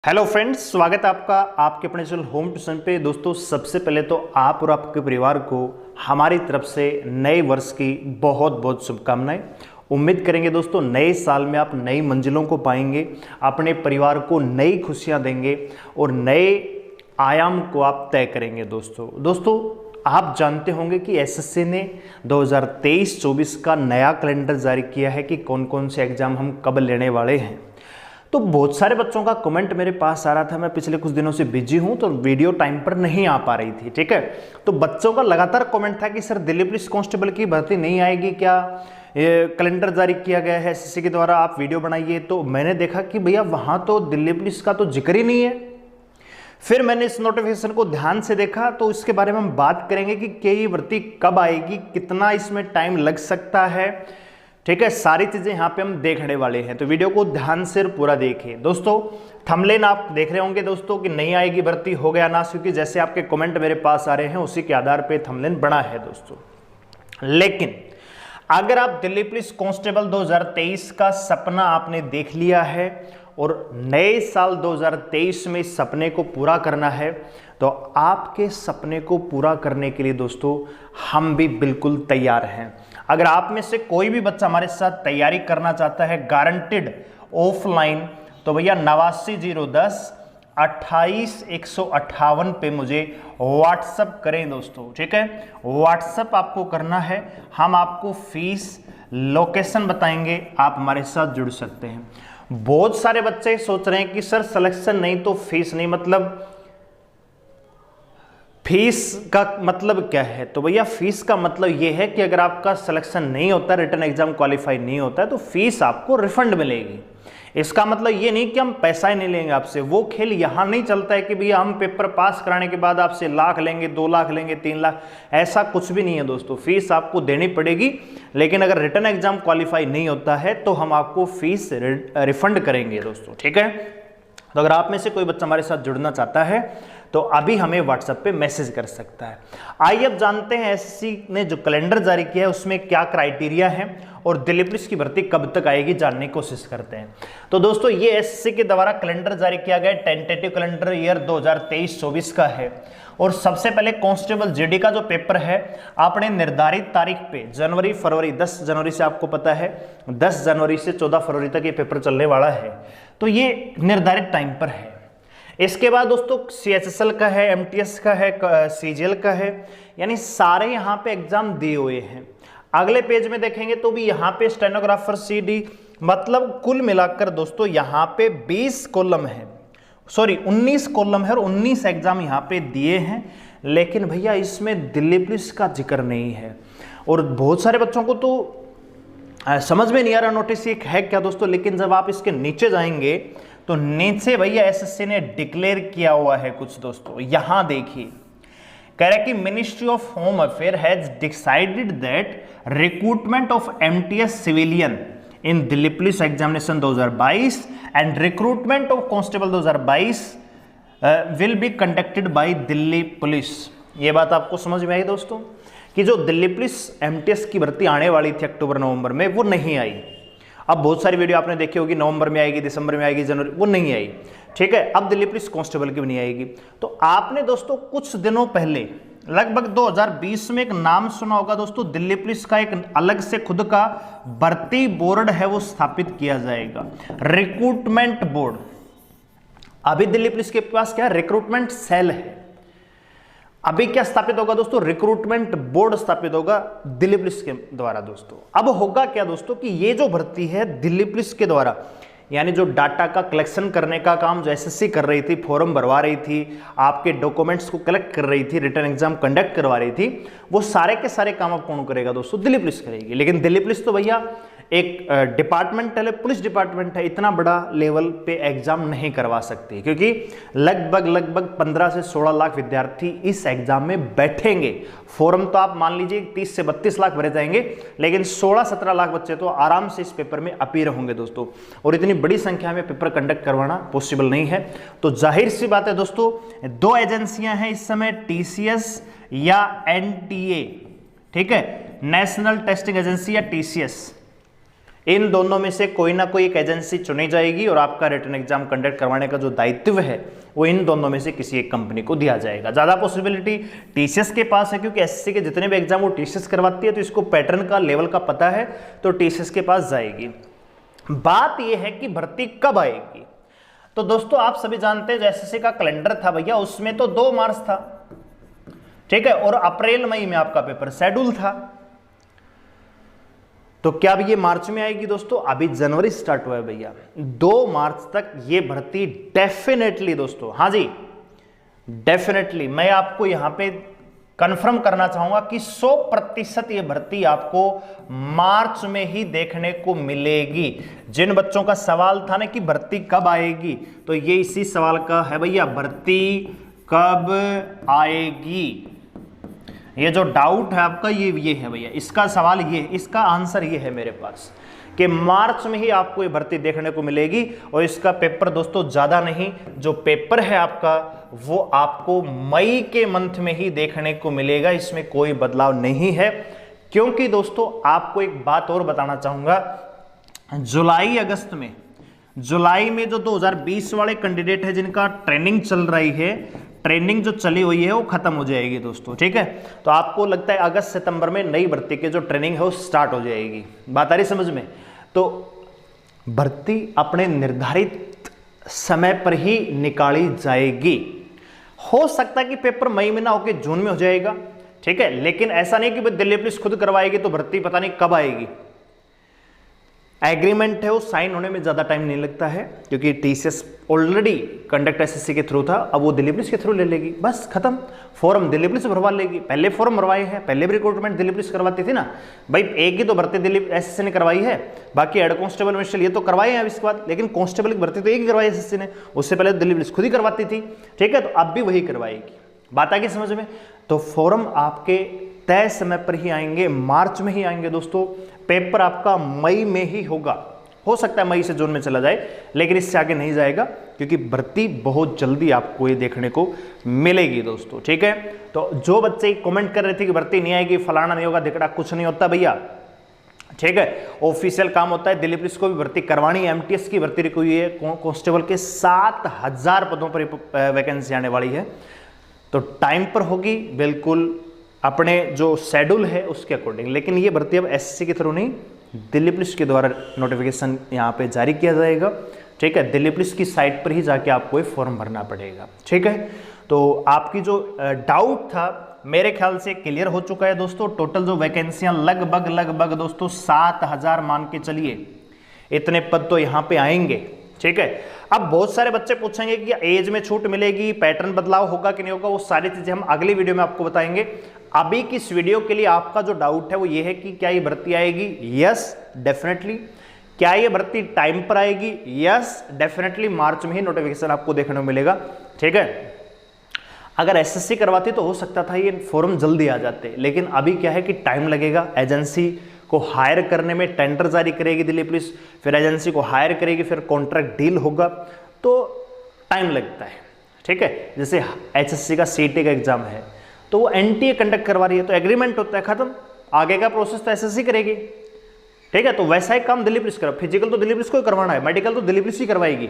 Hello friends, स्वागत है आपका आपके अपने चैनल होम ट्यूशन पे। दोस्तों, सबसे पहले तो आप और आपके परिवार को हमारी तरफ से नए वर्ष की बहुत बहुत शुभकामनाएं। उम्मीद करेंगे दोस्तों नए साल में आप नई मंजिलों को पाएंगे, अपने परिवार को नई खुशियां देंगे और नए आयाम को आप तय करेंगे। दोस्तों आप जानते होंगे कि एसएससी ने 2023-24 का नया कैलेंडर जारी किया है कि कौन कौन से एग्जाम हम कब लेने वाले हैं। तो बहुत सारे बच्चों का कमेंट मेरे पास आ रहा था। मैं पिछले कुछ दिनों से बिजी हूं तो वीडियो टाइम पर नहीं आ पा रही थी, ठीक है। तो बच्चों का लगातार कमेंट था कि सर दिल्ली पुलिस कांस्टेबल की भर्ती नहीं आएगी क्या, कैलेंडर जारी किया गया है एसएससी के द्वारा, आप वीडियो बनाइए। तो मैंने देखा कि भैया वहां तो दिल्ली पुलिस का तो जिक्र ही नहीं है। फिर मैंने इस नोटिफिकेशन को ध्यान से देखा तो इसके बारे में हम बात करेंगे कि क्या ये भर्ती कब आएगी, कितना इसमें टाइम लग सकता है, ठीक है। सारी चीजें यहाँ पे हम देखने वाले हैं, तो वीडियो को ध्यान से पूरा देखिए। दोस्तों थंबनेल आप देख रहे होंगे दोस्तों कि नहीं आएगी भर्ती, हो गया ना, क्योंकि जैसे आपके कमेंट मेरे पास आ रहे हैं उसी के आधार पे थंबनेल बना है दोस्तों। लेकिन अगर आप दिल्ली पुलिस कांस्टेबल 2023 का सपना आपने देख लिया है और नए साल 2023 में इस सपने को पूरा करना है, तो आपके सपने को पूरा करने के लिए दोस्तों हम भी बिल्कुल तैयार हैं। अगर आप में से कोई भी बच्चा हमारे साथ तैयारी करना चाहता है गारंटेड ऑफलाइन, तो भैया 8902281158 पे मुझे व्हाट्सअप करें दोस्तों, ठीक है। व्हाट्सअप आपको करना है, हम आपको फीस लोकेशन बताएंगे, आप हमारे साथ जुड़ सकते हैं। बहुत सारे बच्चे सोच रहे हैं कि सर सिलेक्शन नहीं तो फीस नहीं, मतलब फीस का मतलब क्या है। तो भैया फीस का मतलब यह है कि अगर आपका सिलेक्शन नहीं होता, रिटन एग्जाम क्वालिफाई नहीं होता है, तो फीस आपको रिफंड मिलेगी। इसका मतलब ये नहीं कि हम पैसा ही नहीं लेंगे आपसे। वो खेल यहां नहीं चलता है कि भैया हम पेपर पास कराने के बाद आपसे लाख लेंगे, 2 लाख लेंगे, 3 लाख, ऐसा कुछ भी नहीं है दोस्तों। फीस आपको देनी पड़ेगी, लेकिन अगर रिटन एग्जाम क्वालिफाई नहीं होता है तो हम आपको फीस रिफंड करेंगे दोस्तों, ठीक है। तो अगर आप में से कोई बच्चा हमारे साथ जुड़ना चाहता है तो अभी हमें व्हाट्सएप पे मैसेज कर सकता है। आइए अब जानते हैं एसएससी ने जो कैलेंडर जारी किया है उसमें क्या क्राइटेरिया है और दिल्ली पुलिस की भर्ती कब तक आएगी जानने की कोशिश करते हैं। तो दोस्तों ये एसएससी के द्वारा कैलेंडर जारी किया गया टेंटेटिव कैलेंडर ईयर 2023-24 का है। और सबसे पहले कांस्टेबल जीडी का जो पेपर है आपने निर्धारित तारीख पे जनवरी फरवरी 10 जनवरी से, आपको पता है 10 जनवरी से 14 फरवरी तक ये पेपर चलने वाला है, तो ये निर्धारित टाइम पर है। इसके बाद दोस्तों सीएचएसएल का है, एमटीएस का है, सीजीएल का है, यानी सारे यहाँ पे एग्जाम दिए हुए हैं। अगले पेज में देखेंगे तो भी यहाँ पे स्टेनोग्राफर सीडी, मतलब कुल मिलाकर दोस्तों यहाँ पे 20 कॉलम है, सॉरी 19 कॉलम है और 19 एग्जाम यहाँ पे दिए हैं। लेकिन भैया इसमें दिल्ली पुलिस का जिक्र नहीं है और बहुत सारे बच्चों को तो समझ में नहीं आ रहा नोटिस ये है क्या दोस्तों। लेकिन जब आप इसके नीचे जाएंगे तो नीचे भैया एसएससी ने डिक्लेयर किया हुआ है कुछ दोस्तों। यहां देखिए, कह रहा है कि ministry of home affair has decided that recruitment of MTS civilian in Delhi police examination 2022 and recruitment of constable 2022 will be conducted by Delhi police. ये बात आपको समझ में आई दोस्तों कि जो दिल्ली पुलिस एमटीएस की भर्ती आने वाली थी अक्टूबर नवंबर में, वो नहीं आई। अब बहुत सारी वीडियो आपने देखी होगी, नवंबर में आएगी, दिसंबर में आएगी, जनवरी, वो नहीं आई, ठीक है। अब दिल्ली पुलिस कांस्टेबल की भी नहीं आएगी। तो आपने दोस्तों कुछ दिनों पहले लगभग 2020 में एक नाम सुना होगा दोस्तों, दिल्ली पुलिस का एक अलग से खुद का भर्ती बोर्ड है, वो स्थापित किया जाएगा, रिक्रूटमेंट बोर्ड। अभी दिल्ली पुलिस के पास क्या है, रिक्रूटमेंट सेल है। अभी क्या स्थापित होगा दोस्तों, रिक्रूटमेंट बोर्ड स्थापित होगा दिल्ली पुलिस के द्वारा दोस्तों। अब होगा क्या दोस्तों कि ये जो भर्ती है दिल्ली पुलिस के द्वारा, यानी जो डाटा का कलेक्शन करने का काम जो एसएससी कर रही थी, फॉर्म भरवा रही थी, आपके डॉक्यूमेंट्स को कलेक्ट कर रही थी, रिटन एग्जाम कंडक्ट करवा रही थी, वो सारे के सारे काम अब कौन करेगा दोस्तों, दिल्ली पुलिस करेगी। लेकिन दिल्ली पुलिस तो भैया एक डिपार्टमेंटल है, पुलिस डिपार्टमेंट है, इतना बड़ा लेवल पे एग्जाम नहीं करवा सकती, क्योंकि लगभग 15 से 16 लाख विद्यार्थी इस एग्जाम में बैठेंगे। फॉर्म तो आप मान लीजिए 30 से 32 लाख भरे जाएंगे, लेकिन 16-17 लाख बच्चे तो आराम से इस पेपर में अपीयर होंगे दोस्तों। और इतनी बड़ी संख्या में पेपर कंडक्ट करवाना पॉसिबल नहीं है। तो जाहिर सी बात है दोस्तों, 2 एजेंसियां हैं इस समय, टीसीएस या एनटीए, ठीक है, नेशनल टेस्टिंग एजेंसी या टीसीएस, इन दोनों में से कोई ना कोई एक एजेंसी चुनी जाएगी और आपका रिटन एग्जाम कंडक्ट करवाने का जो दायित्व है वो इन दोनों में से किसी एक कंपनी को दिया जाएगा। ज़्यादा पॉसिबिलिटी टीसीएस के पास है, क्योंकि एसएससी के जितने भी एग्जाम वो टीसीएस करवाती है, तो इसको पैटर्न का लेवल का पता है, तो टीसीएस के पास जाएगी। बात यह है कि भर्ती कब आएगी। तो दोस्तों आप सभी जानते हैं जो एसएससी का कैलेंडर था भैया, उसमें तो 2 मार्च था, ठीक है, और अप्रैल मई में आपका पेपर शेड्यूल था। तो क्या अभी ये मार्च में आएगी दोस्तों? अभी जनवरी स्टार्ट हुआ है भैया, 2 मार्च तक ये भर्ती डेफिनेटली दोस्तों, हाँ जी डेफिनेटली मैं आपको यहां पे कंफर्म करना चाहूंगा कि 100% ये भर्ती आपको मार्च में ही देखने को मिलेगी। जिन बच्चों का सवाल था ना कि भर्ती कब आएगी, तो ये इसी सवाल का है भैया, भर्ती कब आएगी। ये जो डाउट है आपका ये है भैया, इसका सवाल ये, इसका आंसर ये है मेरे पास कि मार्च में ही आपको ये भर्ती देखने को मिलेगी। और इसका पेपर दोस्तों ज़्यादा नहीं, जो पेपर है आपका वो आपको मई के मंथ में ही देखने को मिलेगा, इसमें कोई बदलाव नहीं है। क्योंकि दोस्तों आपको एक बात और बताना चाहूँगा, जुलाई अगस्त में, जुलाई में जो 2020 वाले कैंडिडेट है जिनका ट्रेनिंग चल रही है, ट्रेनिंग जो चली हुई है वो खत्म हो जाएगी दोस्तों, ठीक है। तो आपको लगता है अगस्त सितंबर में नई भर्ती की जो ट्रेनिंग है वो स्टार्ट हो जाएगी। बात आ रही समझ में? तो भर्ती अपने निर्धारित समय पर ही निकाली जाएगी। हो सकता है कि पेपर मई में ना होकर जून में हो जाएगा, ठीक है, लेकिन ऐसा नहीं कि दिल्ली पुलिस खुद करवाएगी तो भर्ती पता नहीं कब आएगी। एग्रीमेंट है वो साइन होने में ज़्यादा टाइम नहीं लगता है, क्योंकि टीसीएस ऑलरेडी कंडक्ट एसएससी के थ्रू था, अब वो दिल्ली पुलिस के थ्रू ले लेगी, बस खत्म। फॉर्म दिल्ली पुलिस भरवा लेगी, पहले फॉर्म भरवाए हैं, पहले भी रिक्रूटमेंट दिल्ली पुलिस करवाती थी ना भाई, एक ही तो भर्ती दिल्ली एसएससी ने करवाई है, बाकी हेड कांस्टेबल मिनिस्टर ये तो करवाए हैं अब इसके बाद, लेकिन कांस्टेबल की भर्ती तो एक ही करवाई एसएससी ने, उससे पहले दिल्ली पुलिस खुद ही करवाती थी, ठीक है, तो अब भी वही करवाएगी। बात आ गई समझ में? तो फॉर्म आपके तय समय पर ही आएंगे, मार्च में ही आएंगे दोस्तों। पेपर आपका मई में ही होगा, हो सकता है मई से जून में चला जाए, लेकिन इससे आगे नहीं जाएगा, क्योंकि भर्ती बहुत जल्दी आपको ये देखने को मिलेगी दोस्तों, ठीक है। तो जो बच्चे कमेंट कर रहे थे कि भर्ती नहीं आएगी, फलाना नहीं होगा, धिकड़ा, कुछ नहीं होता भैया, ठीक है। ऑफिशियल काम होता है, दिल्ली पुलिस को भी भर्ती करवानी है, एमटीएस की भर्ती रुकी हुई है, कांस्टेबल के 7000 पदों पर वैकेंसी आने वाली है, तो टाइम पर होगी बिल्कुल, अपने जो शेड्यूल है उसके अकॉर्डिंग। लेकिन ये भर्ती अब एसएससी के थ्रू नहीं, दिल्ली पुलिस के द्वारा नोटिफिकेशन यहाँ पे जारी किया जाएगा, ठीक है। दिल्ली पुलिस की साइट पर ही जाके आपको ये फॉर्म भरना पड़ेगा, ठीक है। तो आपकी जो डाउट था मेरे ख्याल से क्लियर हो चुका है दोस्तों। टोटल जो वैकेंसियां लगभग दोस्तों 7000 मान के चलिए, इतने पद तो यहाँ पे आएंगे, ठीक है। अब बहुत सारे बच्चे पूछेंगे कि एज में छूट मिलेगी, पैटर्न बदलाव होगा कि नहीं होगा, वो सारी चीजें हम अगली वीडियो में आपको बताएंगे। अभी की इस वीडियो के लिए आपका जो डाउट है वो ये है कि क्या ये भर्ती आएगी? Yes definitely. क्या ये भर्ती टाइम पर आएगी? Yes definitely. मार्च में ही नोटिफिकेशन आपको देखने को मिलेगा, ठीक है। अगर एसएससी करवाती तो हो सकता था ये फॉर्म जल्दी आ जाते, लेकिन अभी क्या है कि टाइम लगेगा। एजेंसी को हायर करने में टेंडर जारी करेगी दिल्ली पुलिस, फिर एजेंसी को हायर करेगी, फिर कॉन्ट्रैक्ट डील होगा, तो टाइम लगता है, ठीक है। जैसे एचएससी का सीटी का एग्जाम है तो वो एनटीए कंडक्ट करवा रही है, तो एग्रीमेंट होता है, खत्म, आगे का प्रोसेस तो एसएससी करेगी, ठीक है। तो वैसा ही काम दिल्ली पुलिस करो, फिजिकल तो दिल्ली पुलिस को ही करवाना है, मेडिकल तो दिल्ली पुलिस ही करवाएगी,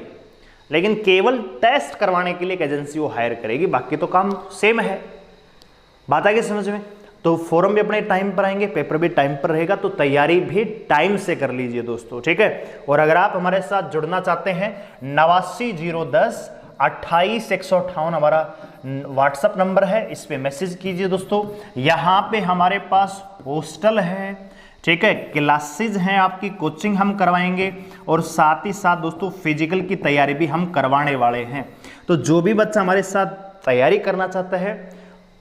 लेकिन केवल टेस्ट करवाने के लिए एक एजेंसी वो हायर करेगी, बाकी तो काम सेम है। बात आ गई समझ में? तो फॉर्म भी अपने टाइम पर आएंगे, पेपर भी टाइम पर रहेगा, तो तैयारी भी टाइम से कर लीजिए दोस्तों, ठीक है। और अगर आप हमारे साथ जुड़ना चाहते हैं 89 010 28 158 हमारा व्हाट्सअप नंबर है, इस पे मैसेज कीजिए दोस्तों। यहाँ पे हमारे पास हॉस्टल है, ठीक है, क्लासेज हैं, आपकी कोचिंग हम करवाएंगे, और साथ ही साथ दोस्तों फिजिकल की तैयारी भी हम करवाने वाले हैं। तो जो भी बच्चा हमारे साथ तैयारी करना चाहता है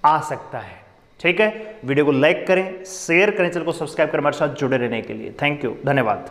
आ सकता है, ठीक है। वीडियो को लाइक करें, शेयर करें, चैनल को सब्सक्राइब करें हमारे साथ जुड़े रहने के लिए। थैंक यू, धन्यवाद।